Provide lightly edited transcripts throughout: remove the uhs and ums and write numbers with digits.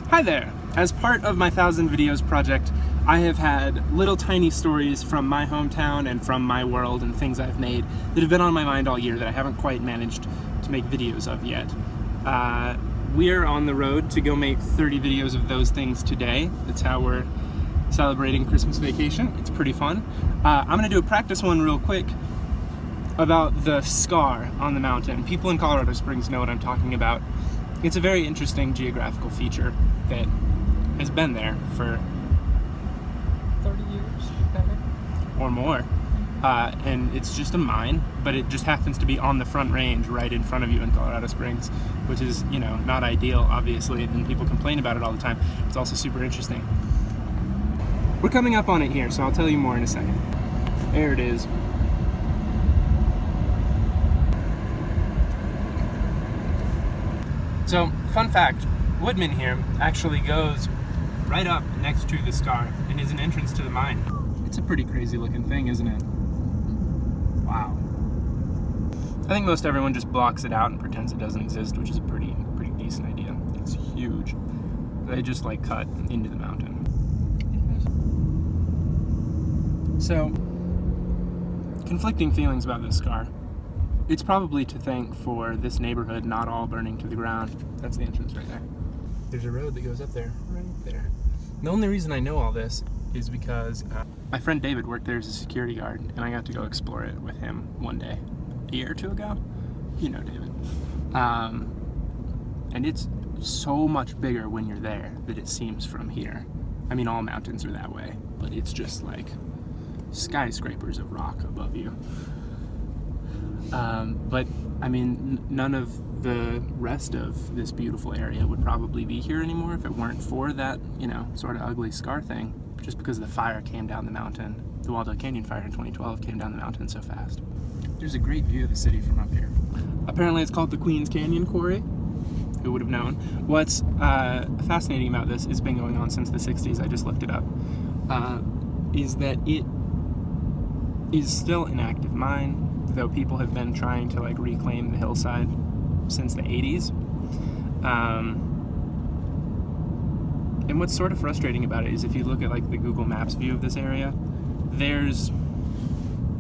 Hi there! As part of my 1,000 Videos project, I have had little tiny stories from my hometown and from my world and things I've made that have been on my mind all year that I haven't quite managed to make videos of yet. We're on the road to go make 30 videos of those things today. That's how we're celebrating Christmas vacation. It's pretty fun. I'm gonna do a practice one real quick about the scar on the mountain. People in Colorado Springs know what I'm talking about. It's a very interesting geographical feature that has been there for 30 years, better. Or more. And it's just a mine, but it just happens to be on the Front Range right in front of you in Colorado Springs, which is, you know, not ideal, obviously, and people complain about it all the time. It's also super interesting. We're coming up on it here, so I'll tell you more in a second. There it is. So, fun fact, Woodman here actually goes right up next to the scar and is an entrance to the mine. It's a pretty crazy looking thing, isn't it? Wow. I think most everyone just blocks it out and pretends it doesn't exist, which is a pretty decent idea. It's huge. They just like cut into the mountain. So, conflicting feelings about this scar. It's probably to thank for this neighborhood not all burning to the ground. That's the entrance right there. There's a road that goes up there, right there. The only reason I know all this is because my friend David worked there as a security guard, and I got to go explore it with him one day, a year or two ago. You know David. And it's so much bigger when you're there than it seems from here. I mean, all mountains are that way, but it's just like skyscrapers of rock above you. But I mean, none of the rest of this beautiful area would probably be here anymore if it weren't for that, you know, sort of ugly scar thing. Just because the fire came down the mountain. The Waldo Canyon fire in 2012 came down the mountain so fast. There's a great view of the city from up here. Apparently it's called the Queens Canyon Quarry. Who would have known? What's fascinating about this, it's been going on since the 60s, I just looked it up, is that it is still an active mine, though people have been trying to like reclaim the hillside since the 80s. And what's sort of frustrating about it is if you look at like the Google Maps view of this area, there's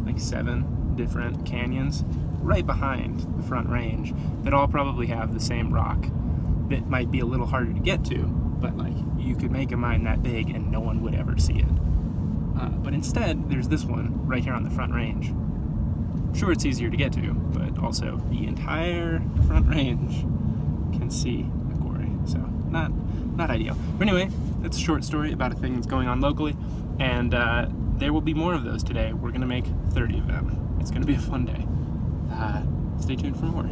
like 7 different canyons right behind the Front Range that all probably have the same rock that might be a little harder to get to, but like you could make a mine that big and no one would ever see it. But instead, there's this one right here on the Front Range. Sure, it's easier to get to, but also the entire Front Range can see the quarry, so not ideal. But anyway, that's a short story about a thing that's going on locally, and there will be more of those today. We're gonna make 30 of them. It's gonna be a fun day. Stay tuned for more.